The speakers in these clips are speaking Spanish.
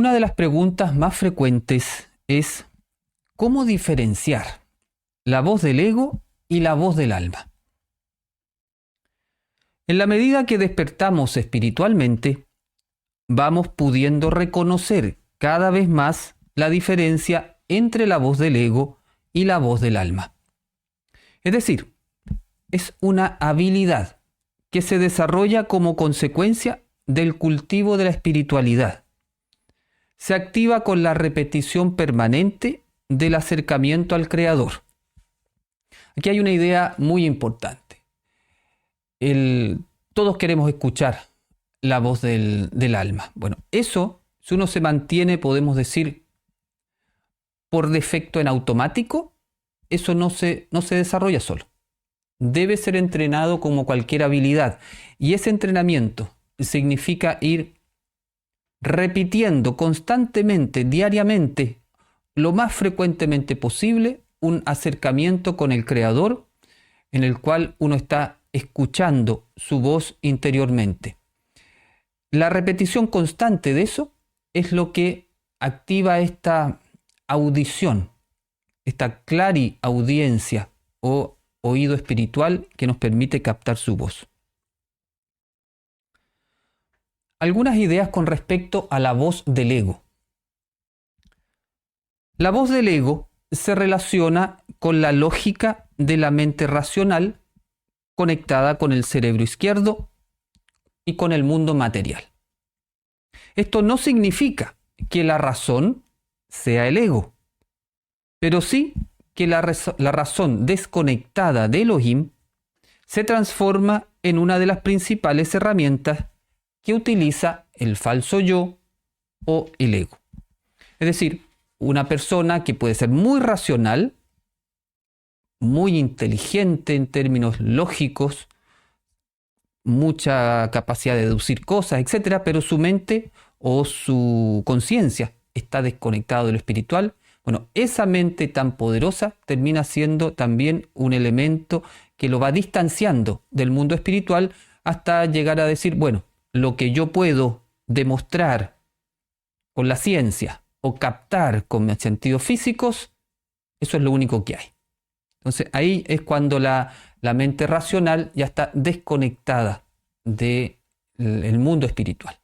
Una de las preguntas más frecuentes es ¿cómo diferenciar la voz del ego y la voz del alma? En la medida que despertamos espiritualmente, vamos pudiendo reconocer cada vez más la diferencia entre la voz del ego y la voz del alma. Es decir, es una habilidad que se desarrolla como consecuencia del cultivo de la espiritualidad. Se activa con la repetición permanente del acercamiento al Creador. Aquí hay una idea muy importante. Todos queremos escuchar la voz del alma. Bueno, eso, si uno se mantiene, podemos decir, por defecto en automático, eso no se desarrolla solo. Debe ser entrenado como cualquier habilidad. Y ese entrenamiento significa ir repitiendo constantemente, diariamente, lo más frecuentemente posible, un acercamiento con el Creador en el cual uno está escuchando su voz interiormente. La repetición constante de eso es lo que activa esta audición, esta clariaudiencia o oído espiritual que nos permite captar su voz. Algunas ideas con respecto a la voz del ego. La voz del ego se relaciona con la lógica de la mente racional conectada con el cerebro izquierdo y con el mundo material. Esto no significa que la razón sea el ego, pero sí que la razón desconectada de Elohim se transforma en una de las principales herramientas que utiliza el falso yo o el ego. Es decir, una persona que puede ser muy racional, muy inteligente en términos lógicos, mucha capacidad de deducir cosas, etc., pero su mente o su conciencia está desconectado de lo espiritual. Bueno, esa mente tan poderosa termina siendo también un elemento que lo va distanciando del mundo espiritual hasta llegar a decir, bueno, lo que yo puedo demostrar con la ciencia o captar con mis sentidos físicos, eso es lo único que hay. Entonces ahí es cuando la mente racional ya está desconectada del mundo espiritual.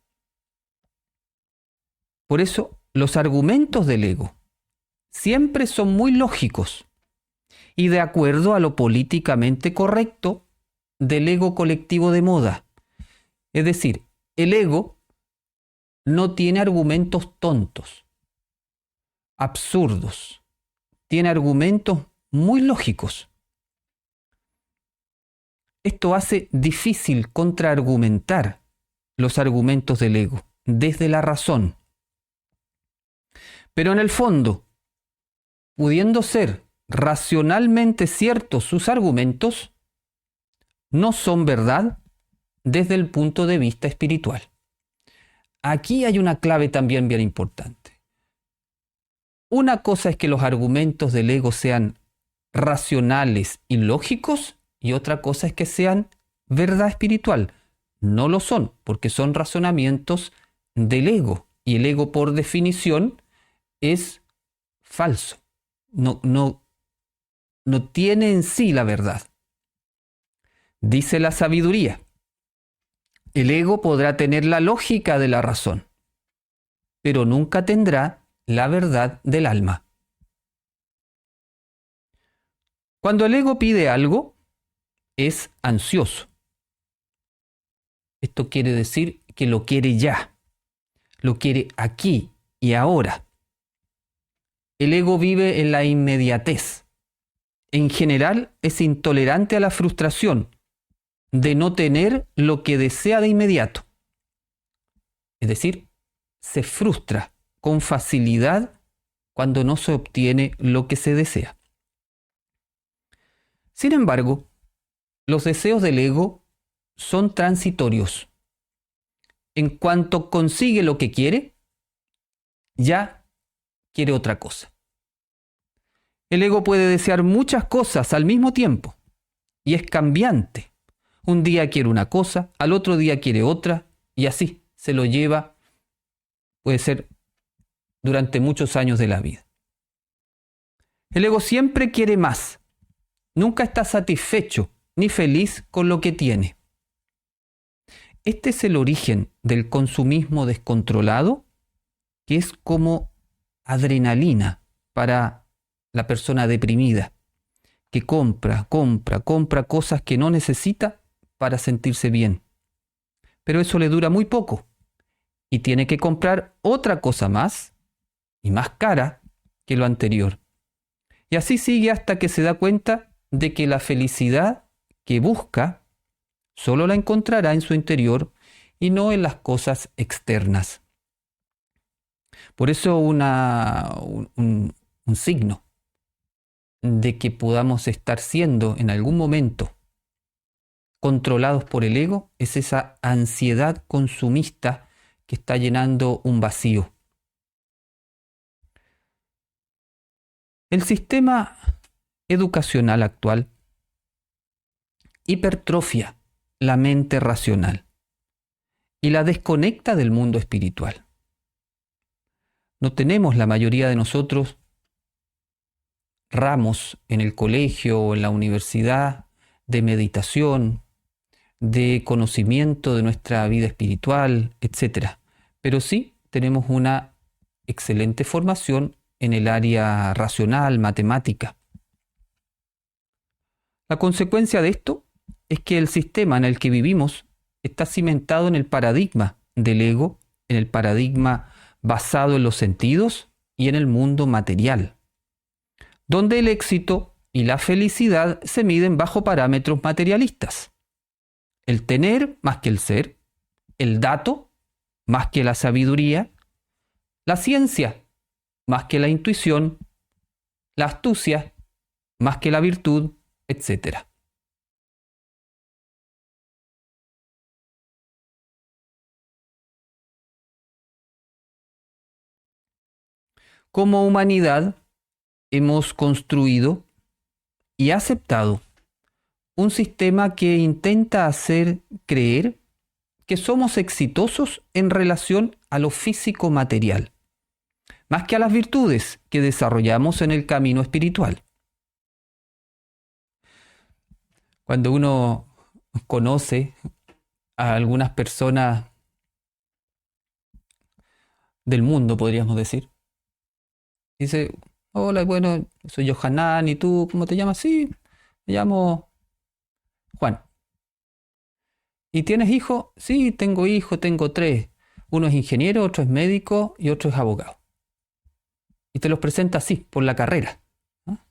Por eso los argumentos del ego siempre son muy lógicos y de acuerdo a lo políticamente correcto del ego colectivo de moda. Es decir, el ego no tiene argumentos tontos, absurdos. Tiene argumentos muy lógicos. Esto hace difícil contraargumentar los argumentos del ego desde la razón. Pero en el fondo, pudiendo ser racionalmente ciertos sus argumentos, no son verdad desde el punto de vista espiritual. Aquí hay una clave también bien importante. Una cosa es que los argumentos del ego sean racionales y lógicos, y otra cosa es que sean verdad espiritual. No lo son, porque son razonamientos del ego, y el ego por definición es falso. No tiene en sí la verdad. Dice la sabiduría, el ego podrá tener la lógica de la razón, pero nunca tendrá la verdad del alma. Cuando el ego pide algo, es ansioso. Esto quiere decir que lo quiere ya, lo quiere aquí y ahora. El ego vive en la inmediatez. En general es intolerante a la frustración de no tener lo que desea de inmediato. Es decir, se frustra con facilidad cuando no se obtiene lo que se desea. Sin embargo, los deseos del ego son transitorios. En cuanto consigue lo que quiere, ya quiere otra cosa. El ego puede desear muchas cosas al mismo tiempo y es cambiante. Un día quiere una cosa, al otro día quiere otra y así se lo lleva, puede ser durante muchos años de la vida. El ego siempre quiere más. Nunca está satisfecho ni feliz con lo que tiene. Este es el origen del consumismo descontrolado, que es como adrenalina para la persona deprimida, que compra cosas que no necesita para sentirse bien. Pero eso le dura muy poco y tiene que comprar otra cosa más y más cara que lo anterior. Y así sigue hasta que se da cuenta de que la felicidad que busca solo la encontrará en su interior y no en las cosas externas. Por eso un signo de que podamos estar siendo en algún momento controlados por el ego es esa ansiedad consumista que está llenando un vacío. El sistema educacional actual hipertrofia la mente racional y la desconecta del mundo espiritual. No tenemos la mayoría de nosotros ramos en el colegio o en la universidad de meditación, de conocimiento de nuestra vida espiritual, etc. Pero sí tenemos una excelente formación en el área racional, matemática. La consecuencia de esto es que el sistema en el que vivimos está cimentado en el paradigma del ego, en el paradigma basado en los sentidos y en el mundo material, donde el éxito y la felicidad se miden bajo parámetros materialistas. El tener más que el ser, el dato más que la sabiduría, la ciencia más que la intuición, la astucia más que la virtud, etc. Como humanidad hemos construido y aceptado un sistema que intenta hacer creer que somos exitosos en relación a lo físico material, más que a las virtudes que desarrollamos en el camino espiritual. Cuando uno conoce a algunas personas del mundo, podríamos decir, dice: hola, bueno, soy Johanan, ¿y tú cómo te llamas? Sí, me llamo Juan. ¿Y tienes hijos? Sí, tengo hijos, tengo 3. Uno es ingeniero, otro es médico y otro es abogado. Y te los presenta así, por la carrera, ¿no?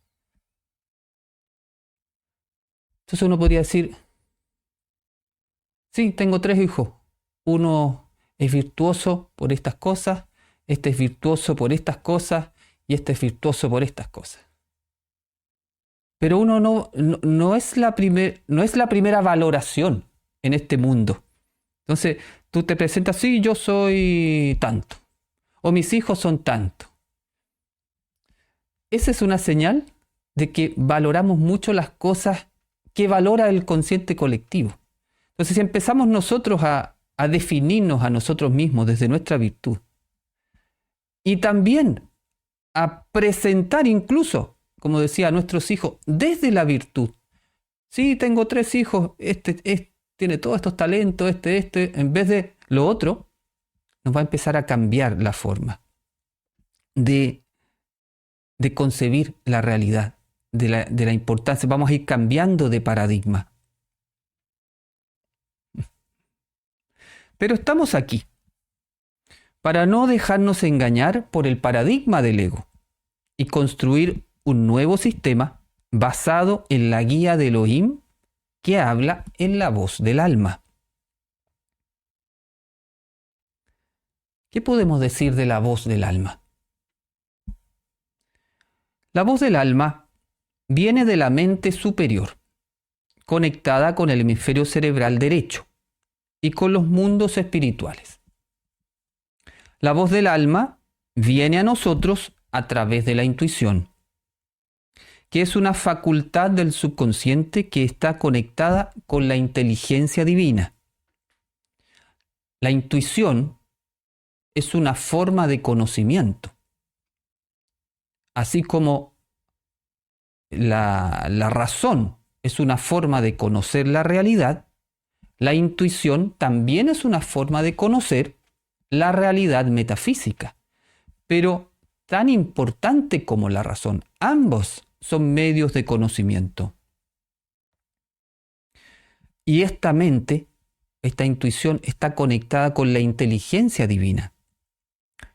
Entonces uno podría decir: sí, tengo 3 hijos. Uno es virtuoso por estas cosas, este es virtuoso por estas cosas y este es virtuoso por estas cosas. Pero uno no es la primera valoración en este mundo. Entonces tú te presentas: sí, yo soy tanto, o mis hijos son tanto. Esa es una señal de que valoramos mucho las cosas que valora el consciente colectivo. Entonces, si empezamos nosotros a definirnos a nosotros mismos desde nuestra virtud y también a presentar incluso, como decía, a nuestros hijos desde la virtud. Sí, tengo 3 hijos, este tiene todos estos talentos, en vez de lo otro, nos va a empezar a cambiar la forma de concebir la realidad, de la importancia. Vamos a ir cambiando de paradigma. Pero estamos aquí para no dejarnos engañar por el paradigma del ego y construir un nuevo sistema basado en la guía de Elohim que habla en la voz del alma. ¿Qué podemos decir de la voz del alma? La voz del alma viene de la mente superior, conectada con el hemisferio cerebral derecho y con los mundos espirituales. La voz del alma viene a nosotros a través de la intuición, que es una facultad del subconsciente que está conectada con la inteligencia divina. La intuición es una forma de conocimiento, Así como la razón es una forma de conocer la realidad, la intuición también es una forma de conocer la realidad metafísica. Pero tan importante como la razón, ambos son medios de conocimiento. Y esta mente, esta intuición, está conectada con la inteligencia divina.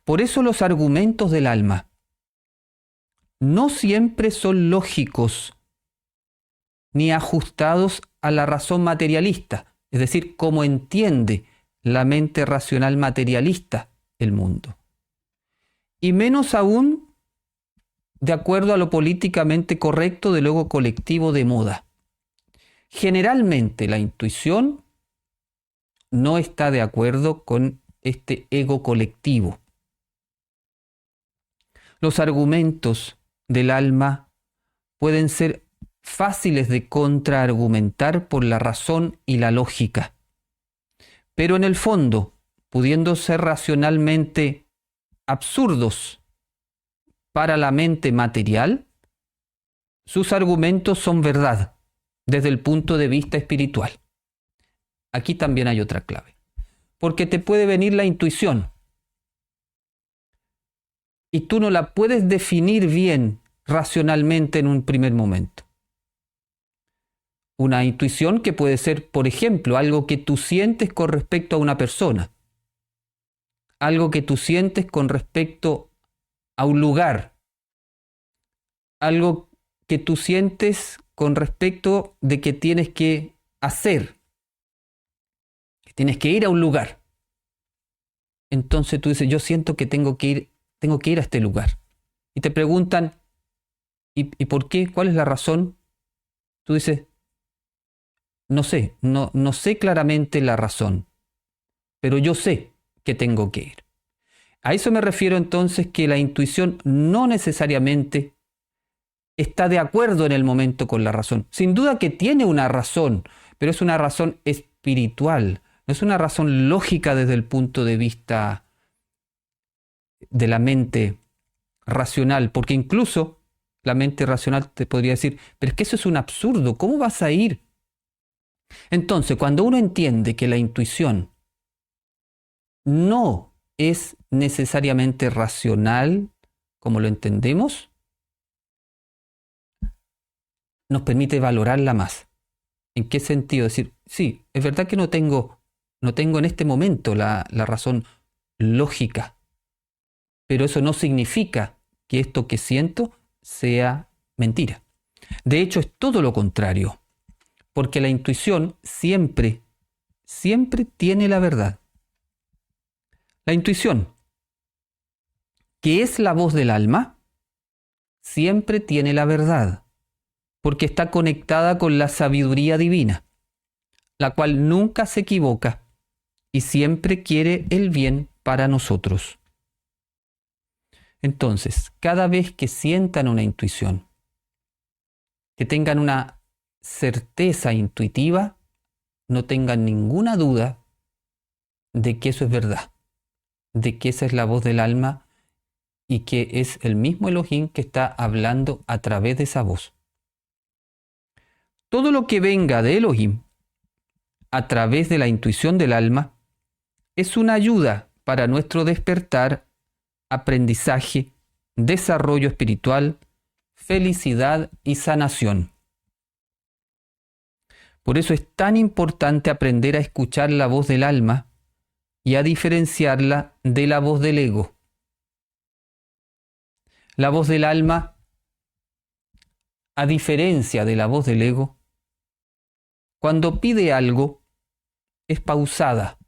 Por eso los argumentos del alma no siempre son lógicos ni ajustados a la razón materialista, es decir, cómo entiende la mente racional materialista el mundo. Y menos aún de acuerdo a lo políticamente correcto del ego colectivo de moda. Generalmente la intuición no está de acuerdo con este ego colectivo. Los argumentos del alma pueden ser fáciles de contraargumentar por la razón y la lógica, pero en el fondo, pudiendo ser racionalmente absurdos para la mente material, sus argumentos son verdad desde el punto de vista espiritual. Aquí también hay otra clave, porque te puede venir la intuición y tú no la puedes definir bien racionalmente en un primer momento. Una intuición que puede ser, por ejemplo, algo que tú sientes con respecto a una persona, algo que tú sientes con respecto a un lugar, algo que tú sientes con respecto de que tienes que hacer, que tienes que ir a un lugar. Entonces tú dices, yo siento que tengo que ir a este lugar. Y te preguntan, ¿y por qué? ¿Cuál es la razón? Tú dices, no sé, no sé claramente la razón, pero yo sé que tengo que ir. A eso me refiero entonces que la intuición no necesariamente está de acuerdo en el momento con la razón. Sin duda que tiene una razón, pero es una razón espiritual, no es una razón lógica desde el punto de vista de la mente racional, porque incluso la mente racional te podría decir, pero es que eso es un absurdo, ¿cómo vas a ir? Entonces, cuando uno entiende que la intuición no es necesariamente racional, como lo entendemos, nos permite valorarla más. ¿En qué sentido? Decir, sí, es verdad que no tengo en este momento la razón lógica, pero eso no significa que esto que siento sea mentira. De hecho, es todo lo contrario, porque la intuición siempre tiene la verdad. La intuición, que es la voz del alma, siempre tiene la verdad, porque está conectada con la sabiduría divina, la cual nunca se equivoca y siempre quiere el bien para nosotros. Entonces, cada vez que sientan una intuición, que tengan una certeza intuitiva, no tengan ninguna duda de que eso es verdad, de que esa es la voz del alma y que es el mismo Elohim que está hablando a través de esa voz. Todo lo que venga de Elohim a través de la intuición del alma es una ayuda para nuestro despertar, aprendizaje, desarrollo espiritual, felicidad y sanación. Por eso es tan importante aprender a escuchar la voz del alma y a diferenciarla de la voz del ego. La voz del alma, a diferencia de la voz del ego, cuando pide algo, es pausada.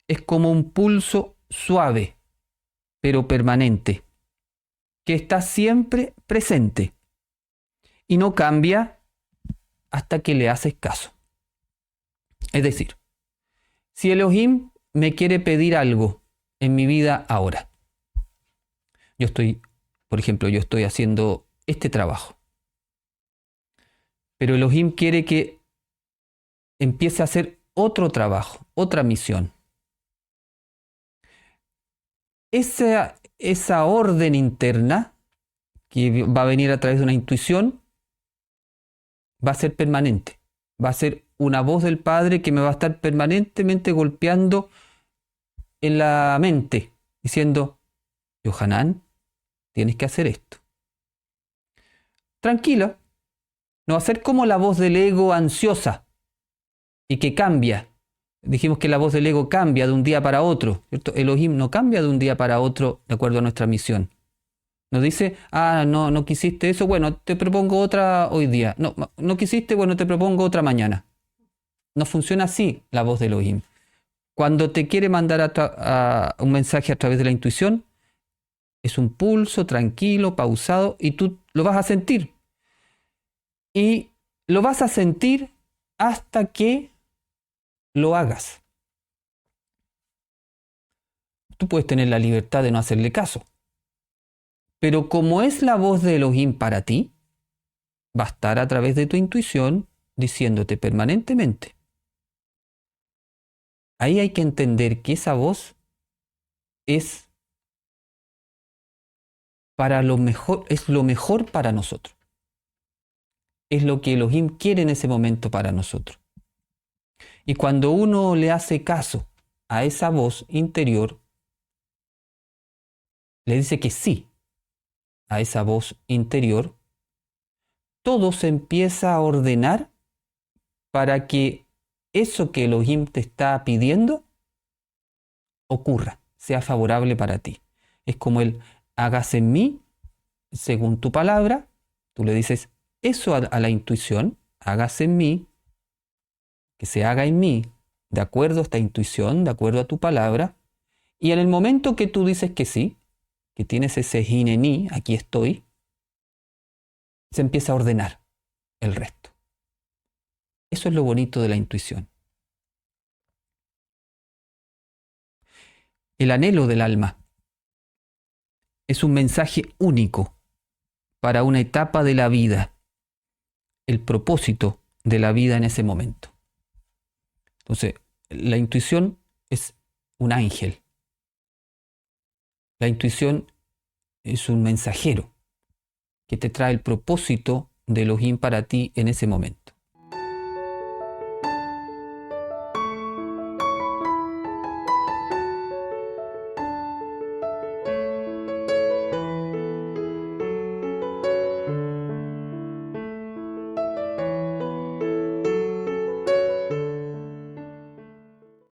Es como un pulso suave, pero permanente, que está siempre presente y no cambia hasta que le haces caso. Es decir, si Elohim me quiere pedir algo en mi vida ahora, por ejemplo, yo estoy haciendo este trabajo, pero Elohim quiere que empiece a hacer otro trabajo, otra misión. Esa orden interna que va a venir a través de una intuición, va a ser permanente. Va a ser una voz del Padre que me va a estar permanentemente golpeando en la mente, diciendo, Yohanan, tienes que hacer esto. Tranquila, no va a ser como la voz del ego ansiosa y que cambia. Dijimos que la voz del ego cambia de un día para otro, ¿cierto? Elohim no cambia de un día para otro de acuerdo a nuestra misión. Nos dice, no quisiste eso, bueno, te propongo otra hoy día. No quisiste, bueno, te propongo otra mañana. No funciona así la voz de Elohim. Cuando te quiere mandar un mensaje a través de la intuición, es un pulso tranquilo, pausado, y tú lo vas a sentir. Y lo vas a sentir hasta que lo hagas. Tú puedes tener la libertad de no hacerle caso. Pero como es la voz de Elohim para ti, va a estar a través de tu intuición diciéndote permanentemente. Ahí hay que entender que esa voz es para lo mejor, es lo mejor para nosotros. Es lo que Elohim quiere en ese momento para nosotros. Y cuando uno le hace caso a esa voz interior, le dice que sí a esa voz interior, todo se empieza a ordenar para que eso que Elohim te está pidiendo ocurra, sea favorable para ti. Es como el hágase en mí según tu palabra. Tú le dices eso a la intuición, hágase en mí, que se haga en mí, de acuerdo a esta intuición, de acuerdo a tu palabra. Y en el momento que tú dices que sí, que tienes ese hinení, aquí estoy, se empieza a ordenar el resto. Eso es lo bonito de la intuición. El anhelo del alma es un mensaje único para una etapa de la vida, el propósito de la vida en ese momento. Entonces, la intuición es un ángel. La intuición es un mensajero que te trae el propósito de Elohim para ti en ese momento.